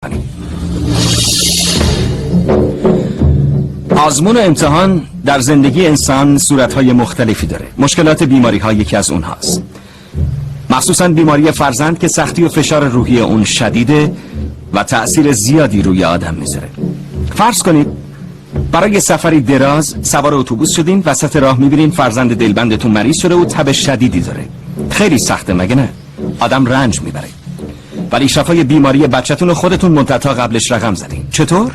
کنیم. آزمون و امتحان در زندگی انسان صورتهای مختلفی داره. مشکلات بیماری ها یکی از اونهاست، مخصوصا بیماری فرزند که سختی و فشار روحی اون شدیده و تأثیر زیادی روی آدم میذاره. فرض کنید برای سفری دراز سوار اتوبوس شدین، وسط راه میبینین فرزند دلبندتون مریض شده و تب شدیدی داره. خیلی سخته مگه نه؟ آدم رنج میبره. ولی شفای بیماری بچه‌تون رو خودتون مدت‌ها قبلش رقم زدین. چطور؟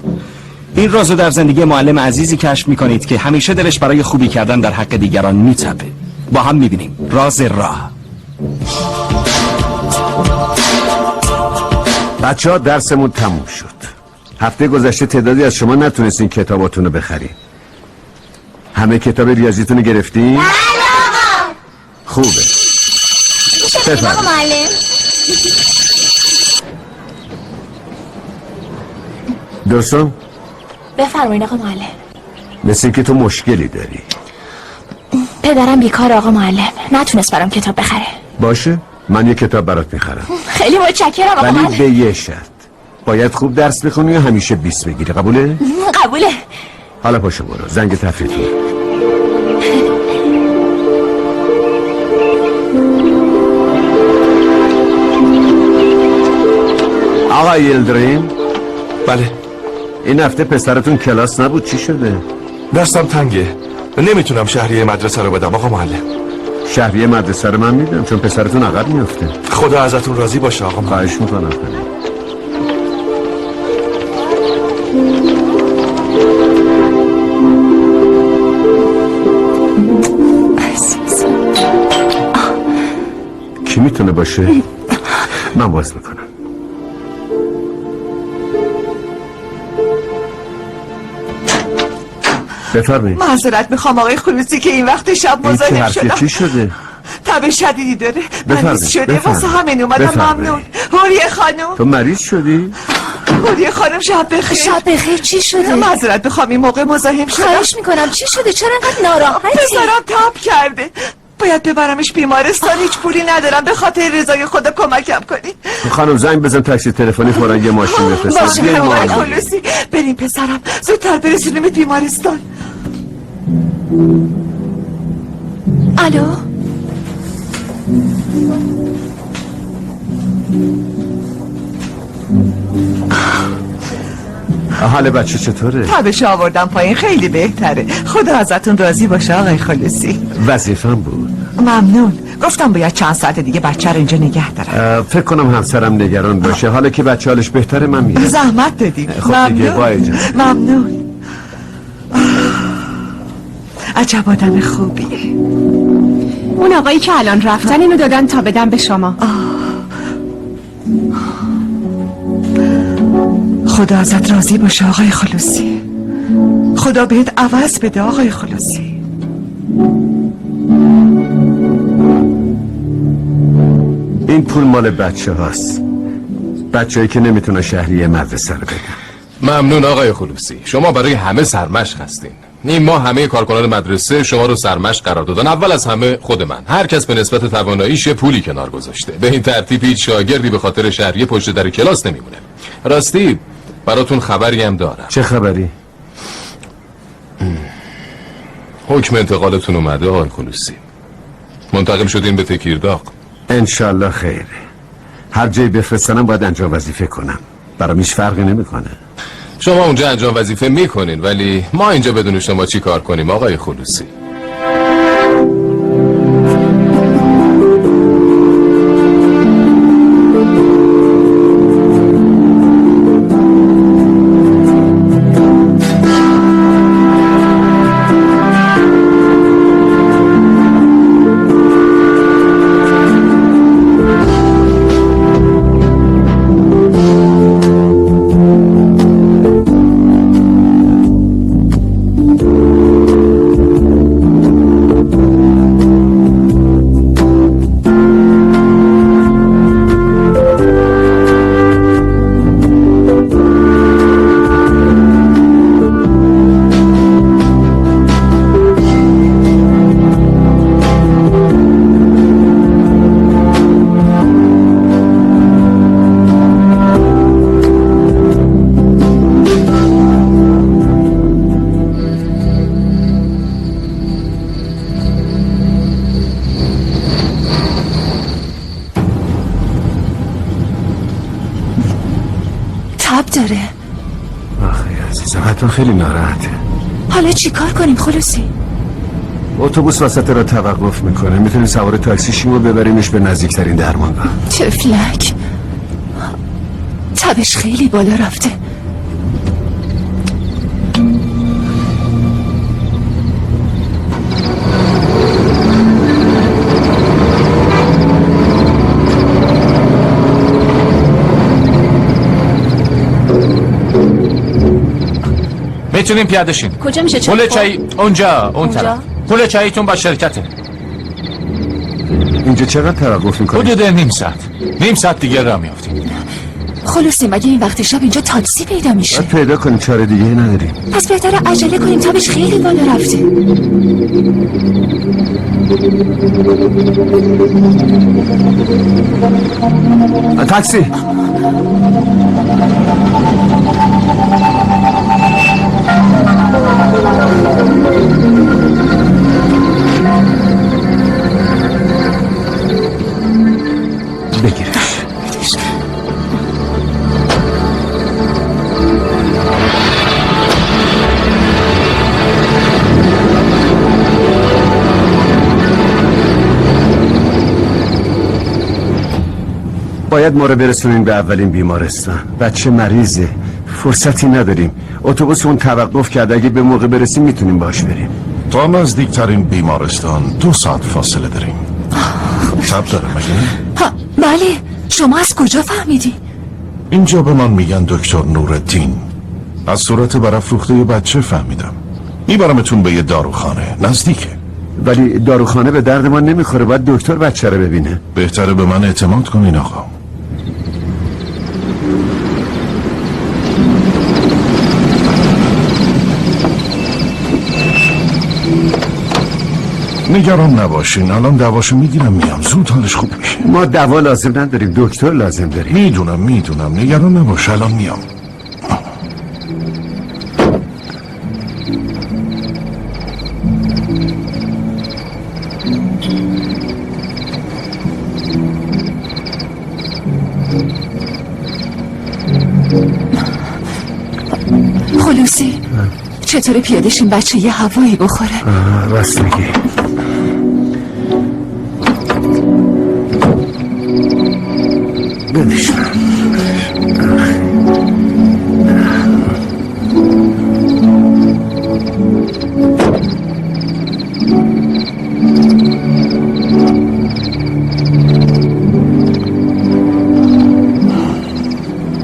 این رازو در زندگی معلم عزیزی کشف میکنید که همیشه دلش برای خوبی کردن در حق دیگران میتپه. با هم میبینیم راز راه. بچه‌ها درسمون تموم شد. هفته گذشته تعدادی از شما نتونستین کتاباتون رو بخرین. همه کتاب ریاضیتون رو گرفتین؟ بله آقا. خوبه. میشه آقا معلم؟ درستم؟ بفرمایید آقا معلم. مثل که تو مشکلی داری. پدرم بیکار آقا معلم، نتونست برام کتاب بخره. باشه، من یه کتاب برات میخرم. خیلی متشکرم آقا معلم. ولی به یه شرط، باید خوب درس بخونی و همیشه 20 بگیری. قبوله؟ قبوله. حالا پاشو برو، زنگ تفریح. آقا یلدریم. بله. این هفته پسرتون کلاس نبود، چی شده؟ دستم تنگه، نمیتونم شهریه مدرسه رو بدم آقا معلم. شهریه مدرسه رو من میدم چون پسرتون عقب میفته. خدا ازتون راضی باشه آقا معلم. خواهش میکنم. کی میتونه باشه؟ من باز میکنم. بفرمایید. معذرت میخوام آقای خلوصی که این وقت شب مزاحم شدم. چی شده؟ تب شدیدی داره، مریض شده، واسه همین اومدم. ممنون. هوریه خانم. تو مریض شدی؟ هوریه خانم شب بخیر. شب بخیر. چی شده؟ معذرت میخوام این موقع مزاحم شدم. خواهش میکنم. چی شده؟ چرا انقدر ناراحتی؟ پسرم تب کرده، باید ببرمش بیمارستان. هیچ پولی ندارم، به خاطر رضای خدا کمکم کنید. خانم زنگ بزن تاکسی تلفنی فوراً یه ماشین بفرست. باشه آقای خلوصی، بریم پسرم، زودتر برسونیم بیمارستان. الو. حال بچه چطوره؟ تبش آوردم پایین، خیلی بهتره. خدا ازتون راضی باشه آقای خلوصی. وظیفه‌م بود. ممنون. گفتم باید چند ساعت دیگه بچه رو اینجا نگه دارم. فکر کنم همسرم نگران باشه. حالا که بچه حالش بهتره من میرم. زحمت دادیم. خب دیگه بای جان. ممنون. عجب آدم خوبیه. اون آقایی که الان رفتن اینو دادن تا بدم به شما. خدا ازت راضی باشه آقای خلوصی. خدا بهت عوض بده آقای خلوصی. این پول مال بچه هاست، بچه‌ای که نمیتونه شهریه مدرسه رو بدن. ممنون آقای خلوصی، شما برای همه سرمشق هستین. این ما همه کارکنان مدرسه شما رو سرمشق قرار دادن. اول از همه خود من. هر کس به نسبت تواناییش یه پولی کنار گذاشته. به این ترتیب هیچ شاگردی به خاطر شهریه پشت در کلاس نمیمونه. راستی براتون خبری هم دارم. چه خبری؟ حکم انتقالتون اومده آقای خلوصی. منتقل شدین به تکیرداغ. انشالله خیره. هر جایی بفرستنم باید انجام وظیفه کنم. برام هیچ فرقی نمیکنه. شما اونجا انجام وظیفه میکنین، ولی ما اینجا بدون شما چی کار کنیم آقای خلوصی؟ تب داره. آخه عزیزم حتما خیلی ناراحته. حالا چی کار کنیم خلوصی؟ اتوبوس وسط را توقف میکنه، میتونیم سوار تاکسی شیم و ببریمش به نزدیکترین درمانگاه. تفلک تبش خیلی بالا رفته. میتونیم پیاده شیم. کجا میشه پل چای اون طرف. پل چایتون با شرکته. اینجا چقدر توقف میکنه؟ حدود نیم ساعت دیگه راه میافتیم. خلوصی مگه این وقت شب اینجا تاکسی پیدا میشه؟ باید پیدا کنیم، چاره دیگه نداریم. پس بهتره عجله کنیم، تبش خیلی بالا رفته. تاکسی. بگیرش. باید ما رو برسونیم به اولین بیمارستان. بچه مریضه، فرصتی نداریم. اتوبوس اون توقف کرد، اگه به موقع برسیم میتونیم باش بریم. تا نزدیکترین بیمارستان 2 ساعت فاصله داریم. تب داره مگه؟ بله. شما از کجا فهمیدی؟ اینجا به من میگن دکتر نورالدین. از صورت برافروخته بچه فهمیدم. میبرمتون به یه داروخانه نزدیکه. ولی داروخانه به درد ما نمیخوره، باید دکتر بچه رو ببینه. بهتره به من اعتماد کنین آقا. نگران نباشین، الان دواشو میگیرم میام، زود حالش خوب میشه. ما دوا لازم نداریم، دکتر لازم داریم. میدونم نگران نباش، الان میام. خلوصی چطور پیاده شیم بچه یه هوایی بخوره؟ راست میگی. بنشون.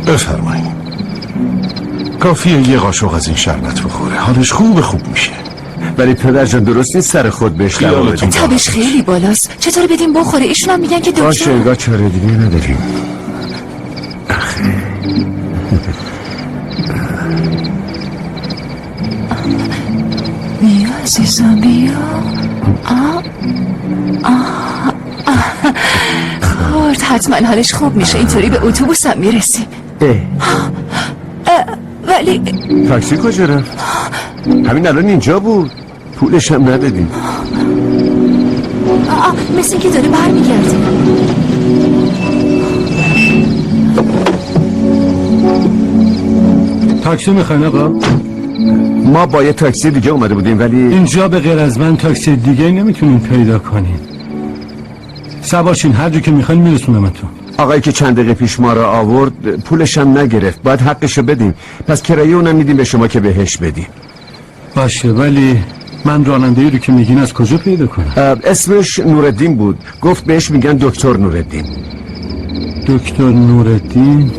بفرمایید. کافیه یه قاشق از این شربت بخوره، حالش خوب میشه. ولی پدر جان درست نیست سر خود بهش دوا بدیم. تبش خیلی بالاست، چطور بدیم بخوره؟ ایشون هم میگن که باشه دکتر. انگار چاره دیگه نداریم. بیا عزیزم بیا. خورد حتما حالش خوب میشه، اینطوری به اتوبوس هم میرسیم. ولی تاکسی کجا رفت؟ همین الان اینجا بود، پولش هم ندادیم. مثل اینکه داره برمیگرده. تاکسی میخواین آقا؟ ما با یه تاکسی دیگه اومده بودیم ولی اینجا به غیر از من تاکسی دیگه نمیتونین پیدا کنین. سوارشین، هر جا که میخواین میرسونمتون. آقایی که چند دقیقه پیش ما را آورد پولش هم نگرفت، باید حقشو بدیم. پس کرایه اونم میدیم به شما که بهش بدیم. باشه، ولی من راننده‌ای رو که میگین از کجا پیدا کنم؟ اسمش نورالدین بود، گفت بهش میگن دکتر نورالدین. دکتر نورالدین؟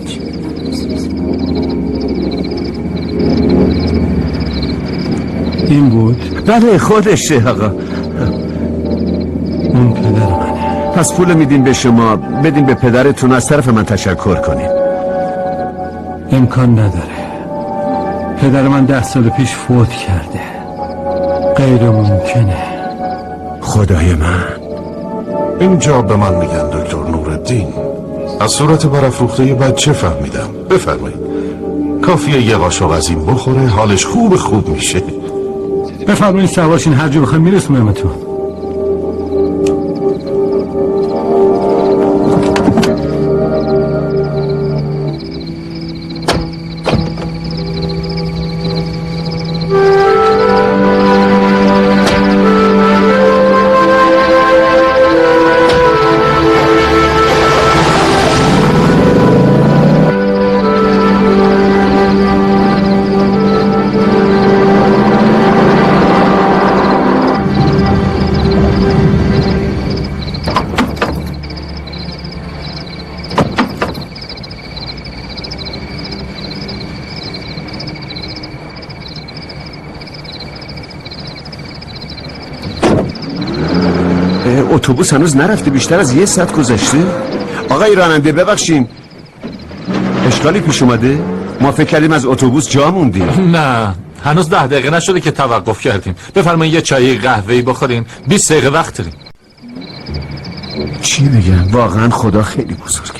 این بود؟ بله خودشه آقا. اون پدر منه. پس پول میدیم به شما، بدیم به پدرتون، از طرف من تشکر کنیم. امکان نداره. پدر من 10 سال پیش فوت کرده. غیر ممکنه. خدای من. اینجا به من میگن دکتر نورالدین. از صورت برافروخته بچه فهمیدم. بفرمایید. کافیه یه قاشق از این بخوره، حالش خوب میشه. بفرمایید سوارشین، هر جا بخوایم میرسونمتون. اتوبوس هنوز نرفته، بیشتر از 1 ساعت گذشته. آقای راننده ببخشیم، اشکالی پیش اومده؟ ما فکر کردیم از اتوبوس جا موندیم. نه هنوز 10 دقیقه نشده که توقف کردیم. بفرمایید یه چای قهوه‌ای بخورین. 20 دقیقه وقت داریم. چی بگم؟ واقعا خدا خیلی بزرگه.